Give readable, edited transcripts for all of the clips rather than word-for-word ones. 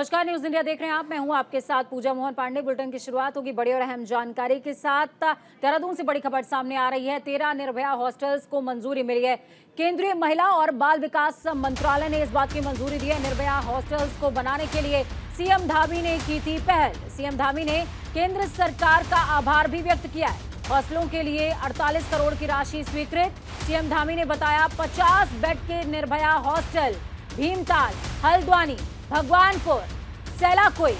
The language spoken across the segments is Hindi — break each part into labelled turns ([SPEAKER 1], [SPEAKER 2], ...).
[SPEAKER 1] नमस्कार, न्यूज इंडिया देख रहे हैं आप। मैं हूं आपके साथ पूजा मोहन पांडे। बुलेटिन की शुरुआत होगी बड़ी और अहम जानकारी के साथ। देहरादून से बड़ी खबर सामने आ रही है। 13 निर्भया हॉस्टल्स को मंजूरी मिली है। केंद्रीय महिला और बाल विकास मंत्रालय ने इस बात की मंजूरी दी है। निर्भया हॉस्टल्स को बनाने के लिए सीएम धामी ने की थी पहल। सीएम धामी ने केंद्र सरकार का आभार भी व्यक्त किया है। हॉस्टलों के लिए 48 करोड़ की राशि स्वीकृत। सीएम धामी ने बताया 50 बेड के निर्भया हॉस्टल भीमताल, हल्द्वानी, भगवानपुर, सेलाकुई,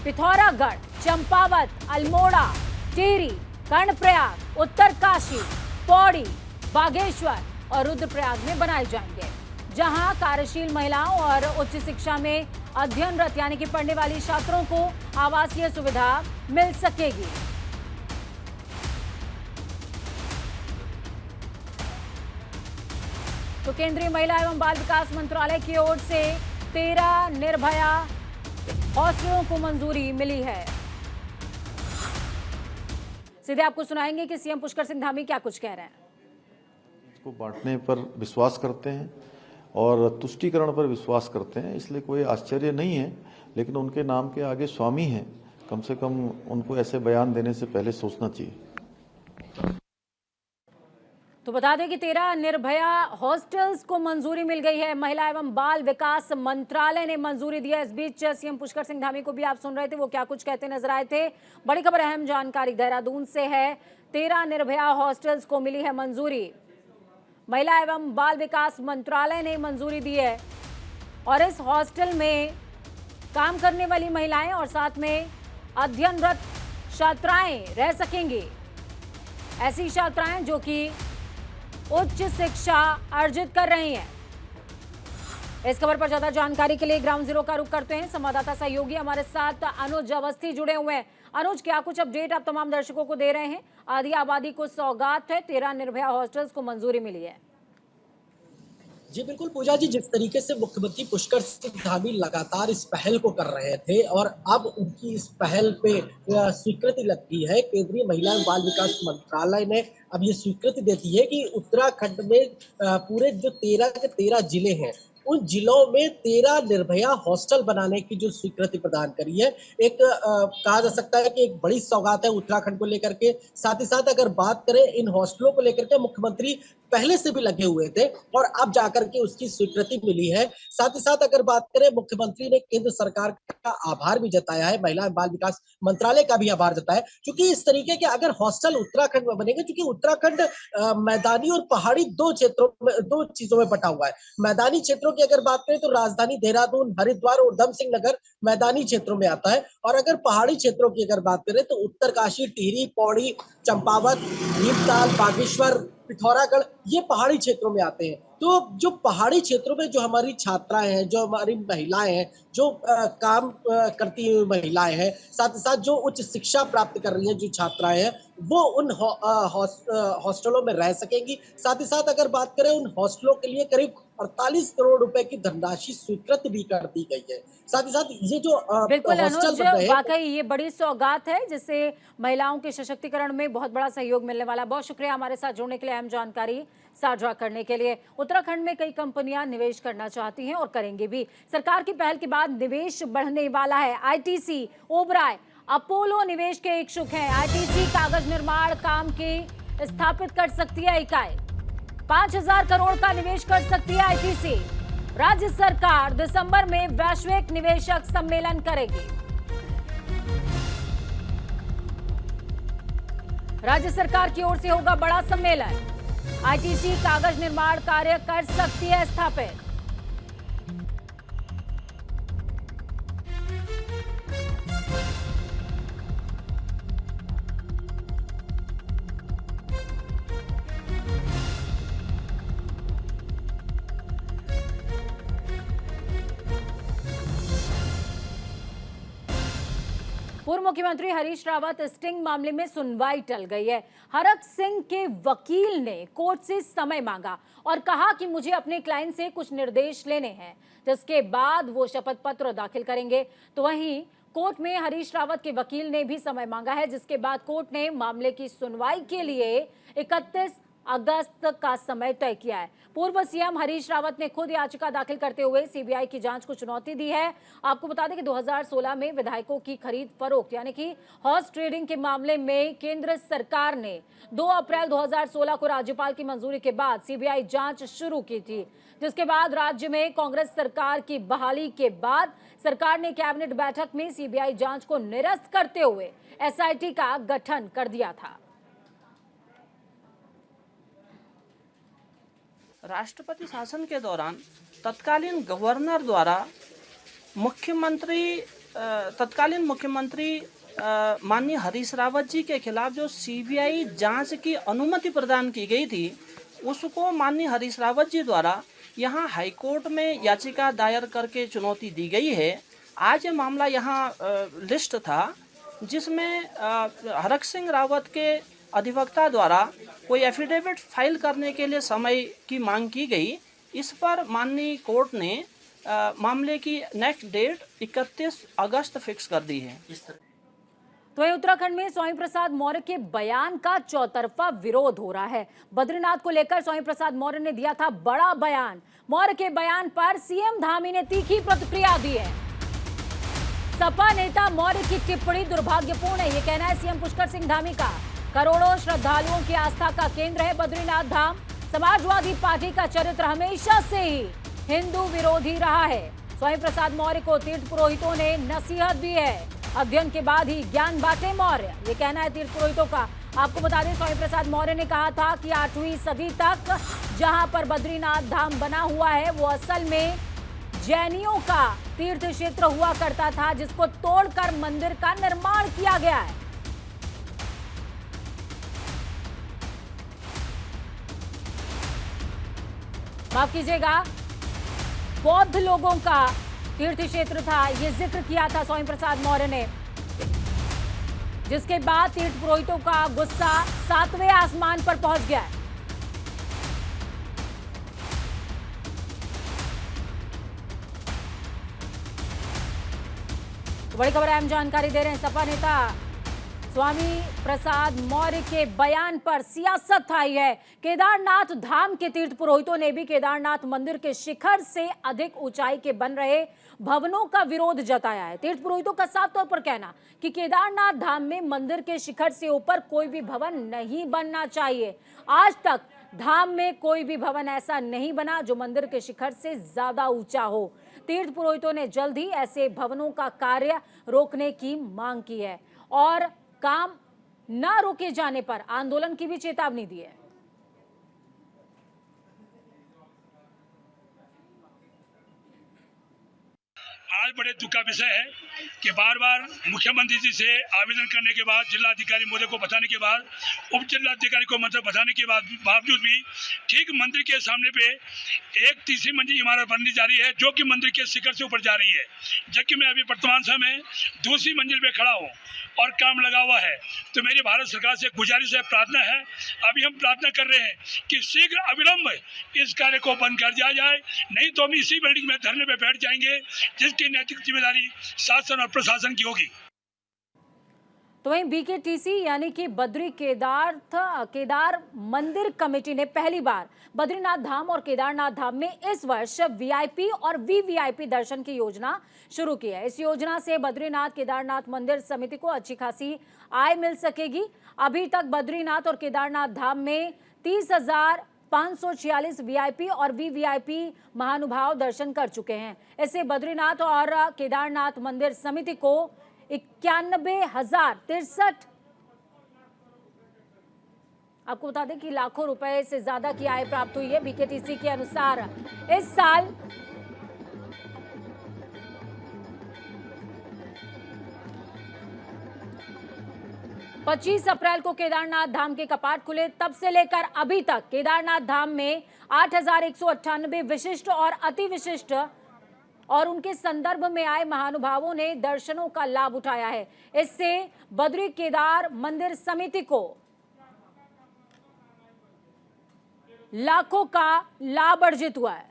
[SPEAKER 1] पिथौरागढ़, चंपावत, अल्मोड़ा, टिहरी, कर्णप्रयाग, उत्तरकाशी, पौड़ी, बागेश्वर और रुद्रप्रयाग में बनाए जाएंगे, जहां कार्यशील महिलाओं और उच्च शिक्षा में अध्ययनरत यानी कि पढ़ने वाली छात्रों को आवासीय सुविधा मिल सकेगी। तो केंद्रीय महिला एवं बाल विकास मंत्रालय की ओर से 13 निर्भया हॉस्टलों को मंजूरी मिली है। सीधे आपको सुनाएंगे कि सीएम पुष्कर सिंह धामी क्या कुछ कह रहे हैं।
[SPEAKER 2] इसको बांटने पर विश्वास करते हैं और तुष्टीकरण पर विश्वास करते हैं, इसलिए कोई आश्चर्य नहीं है। लेकिन उनके नाम के आगे स्वामी हैं, कम से कम उनको ऐसे बयान देने से पहले सोचना चाहिए।
[SPEAKER 1] तो बता दें कि 13 निर्भया हॉस्टल्स को मंजूरी मिल गई है। महिला एवं बाल विकास मंत्रालय ने मंजूरी दी है। इस बीच सीएम पुष्कर सिंह धामी को भी आप सुन रहे थे, वो क्या कुछ कहते नजर आए थे। बड़ी खबर, अहम जानकारी देहरादून से है। 13 निर्भया हॉस्टल्स को मिली है मंजूरी। महिला एवं बाल विकास मंत्रालय ने मंजूरी दी है और इस हॉस्टल में काम करने वाली महिलाएं और साथ में अध्ययनरत छात्राएं रह सकेंगी। ऐसी छात्राएं जो कि उच्च शिक्षा अर्जित कर रही हैं। इस खबर पर ज्यादा जानकारी के लिए ग्राउंड जीरो का रुख करते हैं। संवाददाता सहयोगी हमारे साथ अनुज अवस्थी जुड़े हुए हैं। अनुज, क्या कुछ अपडेट आप तमाम दर्शकों को दे रहे हैं। आधी आबादी को सौगात है, 13 निर्भया हॉस्टल्स को मंजूरी मिली है।
[SPEAKER 3] जी बिल्कुल पूजा जी, जिस तरीके से मुख्यमंत्री पुष्कर सिंह धामी लगातार इस पहल को कर रहे थे और अब उनकी इस पहल पे स्वीकृति लगती है। केंद्रीय महिला एवं बाल विकास मंत्रालय ने अब ये स्वीकृति देती है कि उत्तराखंड में पूरे जो 13 के 13 जिले हैं, उन जिलों में 13 निर्भया हॉस्टल बनाने की जो स्वीकृति प्रदान करी है, एक कहा जा सकता है कि एक बड़ी सौगात है उत्तराखंड को लेकर के। साथ ही साथ अगर बात करें इन हॉस्टलों को लेकर के, मुख्यमंत्री पहले से भी लगे हुए थे और अब जाकर के उसकी स्वीकृति मिली है। साथ ही साथ अगर बात करें, मुख्यमंत्री ने केंद्र सरकार का आभार भी जताया है, महिला एवं बाल विकास मंत्रालय का भी आभार जताया, क्योंकि इस तरीके के अगर हॉस्टल उत्तराखंड में बनेंगे, क्योंकि उत्तराखंड मैदानी और पहाड़ी दो क्षेत्रों में, दो चीजों में बटा हुआ है। मैदानी क्षेत्रों की अगर बात करें तो राजधानी देहरादून, हरिद्वार और उधम सिंह नगर मैदानी क्षेत्रों में आता है, और अगर पहाड़ी क्षेत्रों की अगर बात करें तो उत्तरकाशी, टिहरी, पौड़ी, चंपावत, भीमताल, बागेश्वर, पिथौरागढ़, ये पहाड़ी क्षेत्रों में आते हैं। तो जो पहाड़ी क्षेत्रों में जो हमारी छात्राएं हैं, जो हमारी महिलाएं हैं, जो काम करती हुई महिलाएं हैं, साथ ही साथ जो उच्च शिक्षा प्राप्त कर रही हैं जो छात्राएं हैं, वो उन हॉस्टलों में रह सकेंगी। साथ ही साथ अगर बात करें, उन हॉस्टलों के लिए करीब 48 करोड़ रुपए की धनराशि स्वीकृत भी कर दी गई है। साथ ही साथ ये जो
[SPEAKER 1] बिल्कुल
[SPEAKER 3] हॉस्टल
[SPEAKER 1] अनुज, वाकई ये बड़ी सौगात है जिससे महिलाओं के सशक्तिकरण में बहुत बड़ा सहयोग मिलने वाला। बहुत शुक्रिया हमारे साथ जुड़ने के लिए, अहम जानकारी साझा करने के लिए। उत्तराखंड में कई कंपनियां निवेश करना चाहती हैं और करेंगे भी। सरकार की पहल के बाद निवेश बढ़ने वाला है। आईटीसी, ओबराय, अपोलो निवेश के इच्छुक हैं। आईटीसी कागज निर्माण काम की स्थापित कर सकती है इकाई। 5000 करोड़ का निवेश कर सकती है आईटीसी। राज्य सरकार दिसंबर में वैश्विक निवेशक सम्मेलन करेगी। राज्य सरकार की ओर से होगा बड़ा सम्मेलन। आईटीसी कागज निर्माण कार्य कर सकती है स्थापित। पूर्व मुख्यमंत्री हरीश रावत स्टिंग मामले में सुनवाई टल गई है। हरक सिंह के वकील ने कोर्ट से समय मांगा और कहा कि मुझे अपने क्लाइंट से कुछ निर्देश लेने हैं, जिसके बाद वो शपथ पत्र दाखिल करेंगे। तो वहीं कोर्ट में हरीश रावत के वकील ने भी समय मांगा है, जिसके बाद कोर्ट ने मामले की सुनवाई के लिए 31 अगस्त का समय तय किया है। पूर्व सीएम हरीश रावत ने खुद याचिका दाखिल करते हुए सीबीआई की जांच को चुनौती दी है। आपको बता दें कि 2016 में विधायकों की खरीद फरोख्त यानी कि हॉर्स ट्रेडिंग के मामले में केंद्र सरकार ने 2 अप्रैल 2016 को राज्यपाल की मंजूरी के बाद सीबीआई जांच शुरू की थी, जिसके बाद राज्य में कांग्रेस सरकार की बहाली के बाद सरकार ने कैबिनेट बैठक में सीबीआई जांच को निरस्त करते हुए एसआईटी का गठन कर दिया था।
[SPEAKER 4] राष्ट्रपति शासन के दौरान तत्कालीन गवर्नर द्वारा तत्कालीन मुख्यमंत्री माननीय हरीश रावत जी के खिलाफ जो सीबीआई जांच की अनुमति प्रदान की गई थी, उसको माननीय हरीश रावत जी द्वारा यहां हाईकोर्ट में याचिका दायर करके चुनौती दी गई है। आज ये मामला यहां लिस्ट था, जिसमें हरक सिंह रावत के अधिवक्ता द्वारा कोई एफिडेविट फाइल करने के लिए समय की मांग की गई। इस पर माननीय कोर्ट ने मामले की नेक्स्ट डेट 31 अगस्त फिक्स कर दी है।
[SPEAKER 1] तो वहीं उत्तराखंड में स्वामी प्रसाद मौर्य के बयान का चौतरफा विरोध हो रहा है। बद्रीनाथ को लेकर स्वामी प्रसाद मौर्य ने दिया था बड़ा बयान। मौर्य के बयान पर सीएम धामी ने तीखी प्रतिक्रिया दी है। सपा नेता मौर्य की टिप्पणी दुर्भाग्यपूर्ण है, ये कहना है सीएम पुष्कर सिंह धामी का। करोड़ों श्रद्धालुओं की आस्था का केंद्र है बद्रीनाथ धाम। समाजवादी पार्टी का चरित्र हमेशा से ही हिंदू विरोधी रहा है। स्वामी प्रसाद मौर्य को तीर्थ पुरोहितों ने नसीहत दी है। अध्ययन के बाद ही ज्ञान बांटे मौर्य, ये कहना है तीर्थ पुरोहितों का। आपको बता दें स्वामी प्रसाद मौर्य ने कहा था कि 8वीं सदी तक जहां पर बद्रीनाथ धाम बना हुआ है वो असल में जैनियों का तीर्थ क्षेत्र हुआ करता था, जिसको तोड़कर मंदिर का निर्माण किया गया है। माफ कीजिएगा, बौद्ध लोगों का तीर्थ क्षेत्र था, ये जिक्र किया था स्वामी प्रसाद मौर्य ने, जिसके बाद तीर्थ पुरोहितों का गुस्सा 7वें आसमान पर पहुंच गया है। तो बड़ी खबर अहम जानकारी दे रहे हैं। सपा नेता स्वामी प्रसाद मौर्य के बयान पर सियासत आई है। केदारनाथ धाम के तीर्थ पुरोहितों ने भी केदारनाथ मंदिर के शिखर से अधिक ऊंचाई के बन रहे भवनों का विरोध जताया है। तीर्थ पुरोहितों का साफ तौर पर कहना कि केदारनाथ धाम में मंदिर के शिखर से ऊपर कोई भी भवन नहीं बनना चाहिए। आज तक धाम में कोई भी भवन ऐसा नहीं बना जो मंदिर के शिखर से ज्यादा ऊंचा हो। तीर्थ पुरोहितों ने जल्द ही ऐसे भवनों का कार्य रोकने की मांग की है और काम न रोके जाने पर आंदोलन की भी चेतावनी दी है।
[SPEAKER 5] आज बड़े दुख का विषय है कि बार बार मुख्यमंत्री जी से आवेदन करने के बाद, जिलाधिकारी महोदय को बताने के बाद, उप जिलाधिकारी को मतलब बताने के बावजूद भी ठीक मंदिर के सामने पे एक तीसरी मंजिल इमारत बननी जा रही है, जो कि मंदिर के शिखर से ऊपर जा रही है, जबकि मैं अभी वर्तमान समय दूसरी मंजिल पे खड़ा हूँ और काम लगा हुआ है। तो मेरी भारत सरकार से गुजारिश है, प्रार्थना है, अभी हम प्रार्थना कर रहे हैं कि शीघ्र अविलंब इस कार्य को बंद कर दिया जाए, नहीं तो हम इसी बिल्डिंग में धरने पे बैठ जाएंगे, जिसकी नैतिक जिम्मेदारी शासन और प्रशासन की होगी।
[SPEAKER 1] तो वहीं बीकेटीसी यानी कि बद्री केदार मंदिर कमेटी ने पहली बार बद्रीनाथ धाम और केदारनाथ धाम में इस वर्ष वीआईपी और वीवीआईपी दर्शन की योजना शुरू की है। इस योजना से बद्रीनाथ केदारनाथ मंदिर समिति को अच्छी खासी आय मिल सकेगी। अभी तक बद्रीनाथ और केदारनाथ धाम में 30,546 वीआईपी और वीवीआईपी महानुभाव दर्शन कर चुके हैं। इससे बद्रीनाथ और केदारनाथ मंदिर समिति को 91,063 आपको बता दें कि लाखों रुपए से ज्यादा की आय प्राप्त हुई है। बीकेटीसी के अनुसार इस साल पच्चीस अप्रैल को केदारनाथ धाम के कपाट खुले, तब से लेकर अभी तक केदारनाथ धाम में 8,198 विशिष्ट और अति विशिष्ट और उनके संदर्भ में आए महानुभावों ने दर्शनों का लाभ उठाया है। इससे बद्री केदार मंदिर समिति को लाखों का लाभ अर्जित हुआ है।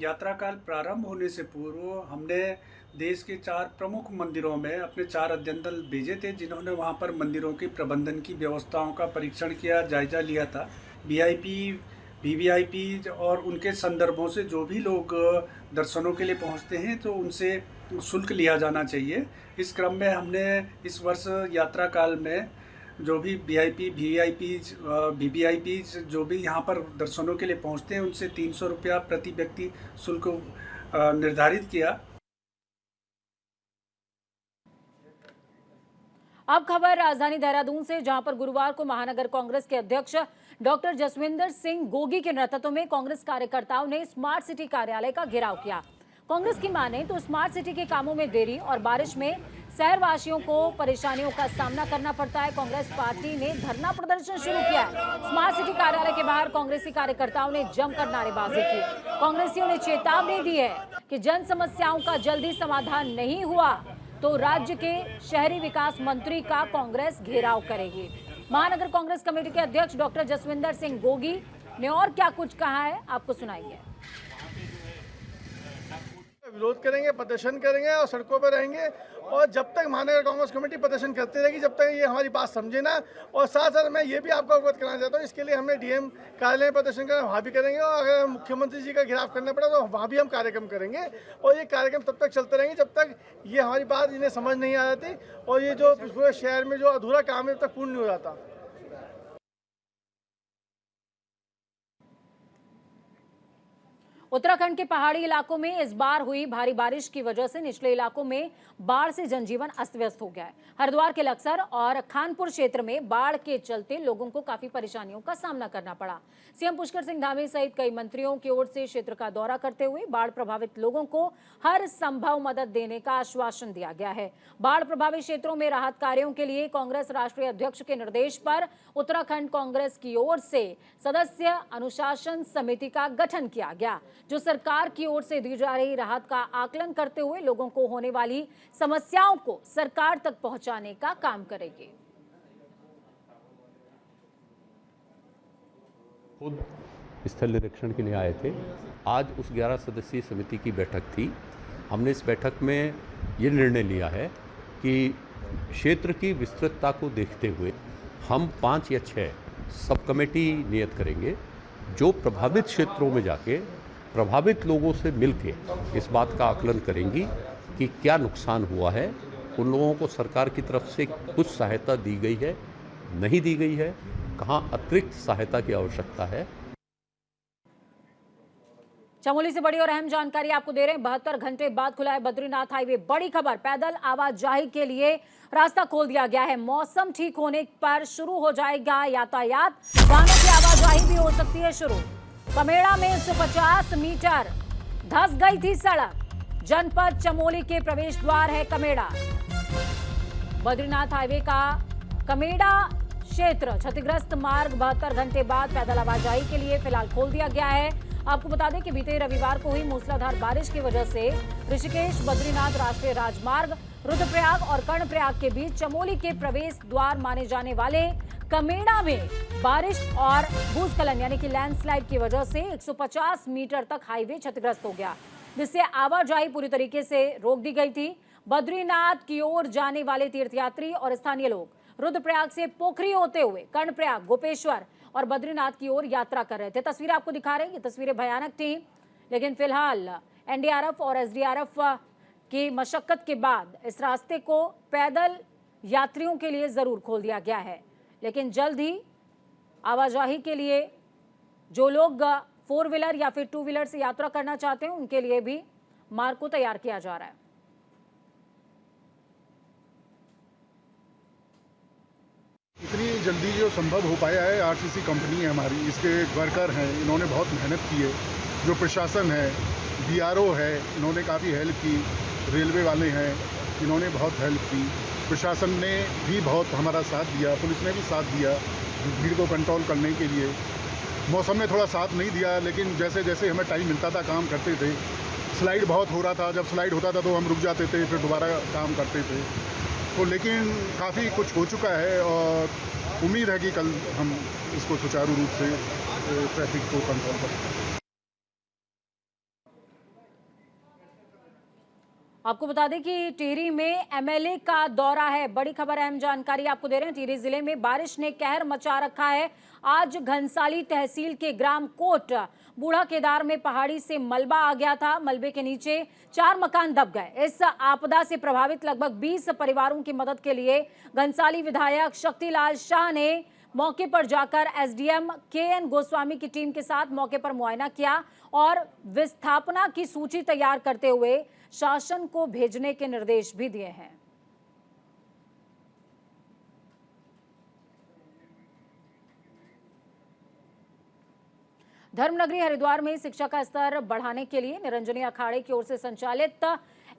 [SPEAKER 6] यात्रा काल प्रारंभ होने से पूर्व हमने देश के 4 प्रमुख मंदिरों में अपने 4 अध्ययन दल भेजे थे, जिन्होंने वहां पर मंदिरों की प्रबंधन की व्यवस्थाओं का परीक्षण किया, जायजा लिया था। वीआईपी, वीवीआईपी और उनके संदर्भों से जो भी लोग दर्शनों के लिए पहुंचते हैं तो उनसे शुल्क लिया जाना चाहिए। इस क्रम में हमने इस वर्ष यात्रा काल में जो भी वीआईपी, वीवीआईपीज, वीवीआईपीज जो भी यहाँ पर दर्शनों के लिए पहुँचते हैं उनसे 300 रुपया प्रति व्यक्ति शुल्क निर्धारित किया।
[SPEAKER 1] अब खबर राजधानी देहरादून से, जहां पर गुरुवार को महानगर कांग्रेस के अध्यक्ष डॉक्टर जसविंदर सिंह गोगी के नेतृत्व में कांग्रेस कार्यकर्ताओं ने स्मार्ट सिटी कार्यालय का घेराव किया। कांग्रेस की माने तो स्मार्ट सिटी के कामों में देरी और बारिश में शहरवासियों को परेशानियों का सामना करना पड़ता है। कांग्रेस पार्टी ने धरना प्रदर्शन शुरू किया है। स्मार्ट सिटी कार्यालय के बाहर कांग्रेसी कार्यकर्ताओं ने जमकर नारेबाजी की। कांग्रेसियों ने चेतावनी दी है कि जन समस्याओं का जल्दी समाधान नहीं हुआ तो राज्य के शहरी विकास मंत्री का कांग्रेस घेराव करेगी। महानगर कांग्रेस कमेटी के अध्यक्ष डॉक्टर जसविंदर सिंह गोगी ने और क्या कुछ कहा है, आपको सुनाएंगे।
[SPEAKER 7] विरोध करेंगे, प्रदर्शन करेंगे और सड़कों पर रहेंगे, और जब तक महानगर कांग्रेस कमेटी प्रदर्शन करती रहेगी, जब तक ये हमारी बात समझे ना। और साथ साथ मैं ये भी आपको अवगत कराना चाहता हूँ, इसके लिए हमने डीएम कार्यालय में प्रदर्शन करना, वहाँ भी करेंगे, और अगर मुख्यमंत्री जी का घेराव करना पड़ा तो वहाँ भी हम कार्यक्रम करेंगे। और ये कार्यक्रम तब तक चलते रहेंगे जब तक ये हमारी बात इन्हें समझ नहीं आ जाती और ये जो पूरे शहर में जो अधूरा काम है तब तक पूर्ण नहीं हो जाता।
[SPEAKER 1] उत्तराखंड के पहाड़ी इलाकों में इस बार हुई भारी बारिश की वजह से निचले इलाकों में बाढ़ से जनजीवन अस्त व्यस्त हो गया है। हरिद्वार के लक्सर और खानपुर क्षेत्र में बाढ़ के चलते लोगों को काफी परेशानियों का सामना करना पड़ा। सीएम पुष्कर सिंह धामी सहित कई मंत्रियों की ओर से क्षेत्र का दौरा करते हुए बाढ़ प्रभावित लोगों को हर संभव मदद देने का आश्वासन दिया गया है। बाढ़ प्रभावित क्षेत्रों में राहत कार्यों के लिए कांग्रेस राष्ट्रीय अध्यक्ष के निर्देश पर उत्तराखंड कांग्रेस की ओर से सदस्य अनुशासन समिति का गठन किया गया, जो सरकार की ओर से दी जा रही राहत का आकलन करते हुए लोगों को होने वाली समस्याओं को सरकार तक पहुंचाने का काम करेगी।
[SPEAKER 8] खुद स्थल निरीक्षण के लिए आए थे। आज उस 11 सदस्यीय समिति की बैठक थी। हमने इस बैठक में ये निर्णय लिया है कि क्षेत्र की विस्तृतता को देखते हुए हम 5 या 6 सब कमेटी नियत करेंगे, जो प्रभावित क्षेत्रों में जाके प्रभावित लोगों से मिलके इस बात का आकलन करेंगी कि क्या नुकसान हुआ है, उन लोगों को सरकार की तरफ से कुछ सहायता दी गई है, नहीं दी गई है, कहाँ अतिरिक्त सहायता की आवश्यकता है।
[SPEAKER 1] चमोली से बड़ी और अहम जानकारी आपको दे रहे हैं। 72 घंटे बाद खुला है बद्रीनाथ हाईवे। बड़ी खबर, पैदल आवाजाही के लिए रास्ता खोल दिया गया है। मौसम ठीक होने पर शुरू हो जाएगा यातायात, वाहनों की आवाजाही भी हो सकती है शुरू। कमेड़ा में 150 मीटर धंस गई थी सड़क। जनपद चमोली के प्रवेश द्वार है कमेड़ा। बद्रीनाथ हाईवे का कमेड़ा क्षेत्र क्षतिग्रस्त मार्ग 72 घंटे बाद पैदल आवाजाही के लिए फिलहाल खोल दिया गया है। आपको बता दें कि बीते रविवार को हुई मूसलाधार बारिश की वजह से ऋषिकेश बद्रीनाथ राष्ट्रीय राजमार्ग रुद्रप्रयाग और कर्णप्रयाग के बीच चमोली के प्रवेश द्वार माने जाने वाले कमेड़ा में बारिश और भूस्खलन यानी कि लैंडस्लाइड की वजह से 150 मीटर तक हाईवे क्षतिग्रस्त हो गया, जिससे आवाजाही पूरी तरीके से रोक दी गई थी। बद्रीनाथ की ओर जाने वाले तीर्थयात्री और स्थानीय लोग रुद्रप्रयाग से पोखरी होते हुए कर्णप्रयाग, गोपेश्वर और बद्रीनाथ की ओर यात्रा कर रहे थे। तस्वीरें आपको दिखा रहे हैं, ये तस्वीरें भयानक थी, लेकिन फिलहाल एनडीआरएफ और एसडीआरएफ की मशक्कत के बाद इस रास्ते को पैदल यात्रियों के लिए जरूर खोल दिया गया है। लेकिन जल्द ही आवाजाही के लिए जो लोग 4 व्हीलर या फिर 2 व्हीलर से यात्रा करना चाहते हैं उनके लिए भी मार्ग को तैयार किया जा रहा है।
[SPEAKER 9] इतनी जल्दी जो संभव हो पाया है, आरसीसी कंपनी है हमारी, इसके वर्कर हैं, इन्होंने बहुत मेहनत की है। जो प्रशासन है, बीआरओ है, इन्होंने काफ़ी हेल्प की। रेलवे वाले हैं, इन्होंने बहुत हेल्प की। प्रशासन ने भी बहुत हमारा साथ दिया, पुलिस ने भी साथ दिया भीड़ को कंट्रोल करने के लिए। मौसम ने थोड़ा साथ नहीं दिया, लेकिन जैसे जैसे हमें टाइम मिलता था काम करते थे। स्लाइड बहुत हो रहा था, जब स्लाइड होता था तो हम रुक जाते थे, फिर दोबारा काम करते थे। तो लेकिन काफ़ी कुछ हो चुका है और उम्मीद है कि कल हम इसको सुचारू रूप से ट्रैफिक को कंट्रोल करें।
[SPEAKER 1] आपको बता दें कि टिहरी में एमएलए का दौरा है। बड़ी खबर, अहम जानकारी आपको दे रहे हैं। टिहरी जिले में बारिश ने कहर मचा रखा है। आज घनसाली तहसील के ग्राम कोट बूढ़ा केदार में पहाड़ी से मलबा आ गया था। मलबे के नीचे 4 मकान दब गए। इस आपदा से प्रभावित लगभग 20 परिवारों की मदद के लिए घनसाली विधायक शक्तिलाल शाह ने मौके पर जाकर एसडीएम केएन गोस्वामी की टीम के साथ मौके पर मुआयना किया और विस्थापना की सूची तैयार करते हुए शासन को भेजने के निर्देश भी दिए हैं। धर्मनगरी हरिद्वार में शिक्षा का स्तर बढ़ाने के लिए निरंजनी अखाड़े की ओर से संचालित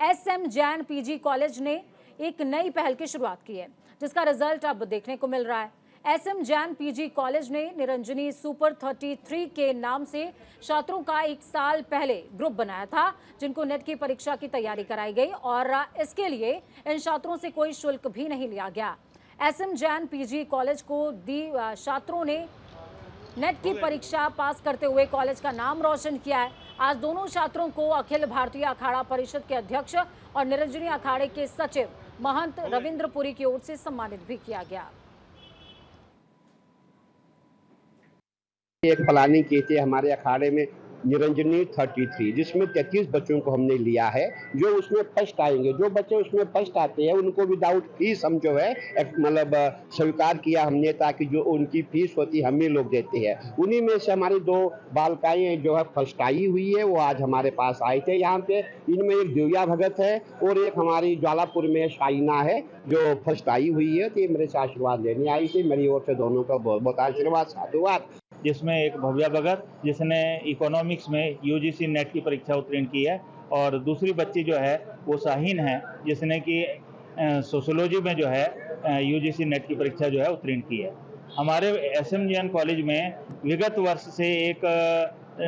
[SPEAKER 1] एसएम जैन पीजी कॉलेज ने एक नई पहल की शुरुआत की है, जिसका रिजल्ट अब देखने को मिल रहा है। एसएम जैन पीजी कॉलेज ने निरंजनी सुपर 33 के नाम से छात्रों का 1 साल पहले ग्रुप बनाया था, जिनको नेट की परीक्षा की तैयारी कराई गई और इसके लिए इन छात्रों से कोई शुल्क भी नहीं लिया गया। एसएम जैन पीजी कॉलेज को छात्रों ने नेट की परीक्षा पास करते हुए कॉलेज का नाम रोशन किया है। आज दोनों छात्रों को अखिल भारतीय अखाड़ा परिषद के अध्यक्ष और निरंजनी अखाड़े के सचिव महंत रविंद्रपुरी की ओर से सम्मानित भी किया गया।
[SPEAKER 10] एक प्लानिंग की थी हमारे अखाड़े में निरंजनी 33, जिसमें 33 बच्चों को हमने लिया है जो उसमें फर्स्ट आएंगे। जो बच्चे उसमें फर्स्ट आते हैं उनको विदाउट फीस हम जो है मतलब स्वीकार किया हमने, ताकि जो उनकी फीस होती हम ही लोग देते हैं। उन्हीं में से हमारी 2 बालिकाएं जो है फर्स्ट आई हुई है, वो आज हमारे पास आए थे यहाँ पे। इनमें एक दिव्या भगत है और एक हमारी ज्वालापुर में शाइना है जो फर्स्ट आई हुई है। तो मेरे से आशीर्वाद लेने आई थी। मेरी ओर से दोनों का बहुत बहुत आशीर्वाद, साधुवाद।
[SPEAKER 11] जिसमें एक भव्या भगत जिसने इकोनॉमिक्स में यूजीसी नेट की परीक्षा उत्तीर्ण की है, और दूसरी बच्ची जो है वो शाहीन है जिसने कि सोशियोलॉजी में जो है यूजीसी नेट की परीक्षा जो है उत्तीर्ण की है। हमारे एसएम जैन कॉलेज में विगत वर्ष से एक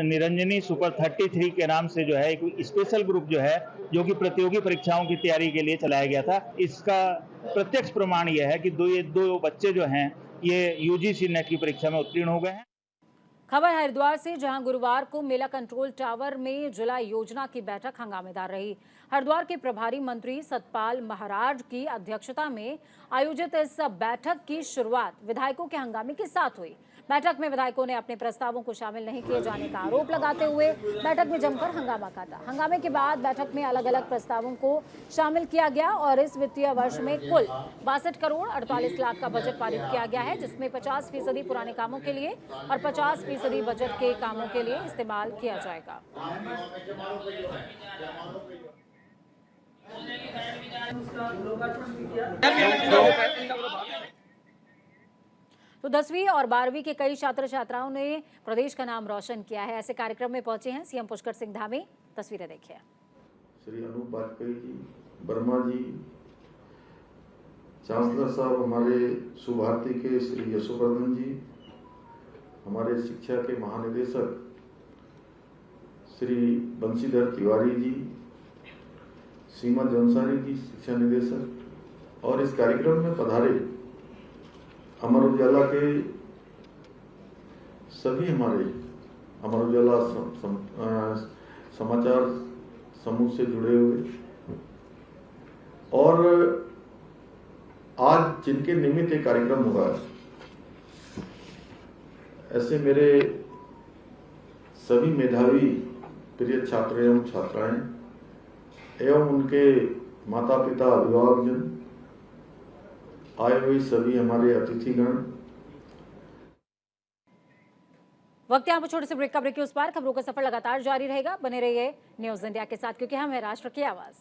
[SPEAKER 11] निरंजनी सुपर 33 के नाम से जो है एक स्पेशल ग्रुप जो है जो कि प्रतियोगी परीक्षाओं की तैयारी के लिए चलाया गया था। इसका प्रत्यक्ष प्रमाण यह है कि दो बच्चे जो हैं ये यूजीसी नेट की परीक्षा में उत्तीर्ण हो गए हैं।
[SPEAKER 1] खबर हरिद्वार से, जहां गुरुवार को मेला कंट्रोल टावर में जुलाई योजना की बैठक हंगामेदार रही। हरिद्वार के प्रभारी मंत्री सतपाल महाराज की अध्यक्षता में आयोजित इस बैठक की शुरुआत विधायकों के हंगामे के साथ हुई। बैठक में विधायकों ने अपने प्रस्तावों को शामिल नहीं किए जाने का आरोप लगाते हुए बैठक में जमकर हंगामा काटा। हंगामे के बाद बैठक में अलग अलग प्रस्तावों को शामिल किया गया और इस वित्तीय वर्ष में कुल 62 करोड़ 48 लाख का बजट पारित किया गया है, जिसमें 50% पुराने कामों के लिए और 50% बजट के कामों के लिए इस्तेमाल किया जाएगा। तो 10वीं और 12वीं के कई छात्र छात्राओं ने प्रदेश का नाम रोशन किया है। ऐसे कार्यक्रम में पहुंचे हैं सीएम पुष्कर सिंह धामी। तस्वीरें देखिए।
[SPEAKER 2] श्री अनूप वाजपेयी जी, वर्मा जी, चांसलर साहब हमारे सुभारती के श्री यशोवर्धन जी, हमारे शिक्षा के महानिदेशक श्री बंशीधर तिवारी जी, सीमा जौनसारी जी शिक्षा निदेशक, और इस कार्यक्रम में पधारे अमर उजाला के सभी हमारे अमर उजाला समाचार समूह से जुड़े हुए और आज जिनके निमित्त एक कार्यक्रम हुआ है, ऐसे मेरे सभी मेधावी प्रिय छात्र एवं छात्राएं एवं उनके माता पिता, अभिभावकजन, आए हुए सभी हमारे अतिथिगण।
[SPEAKER 1] वक्त यहाँ पर छोटे से ब्रेक का। ब्रेक के उस पार खबरों का सफर लगातार जारी रहेगा। बने रहिए न्यूज इंडिया के साथ, क्योंकि हम है राष्ट्र की आवाज।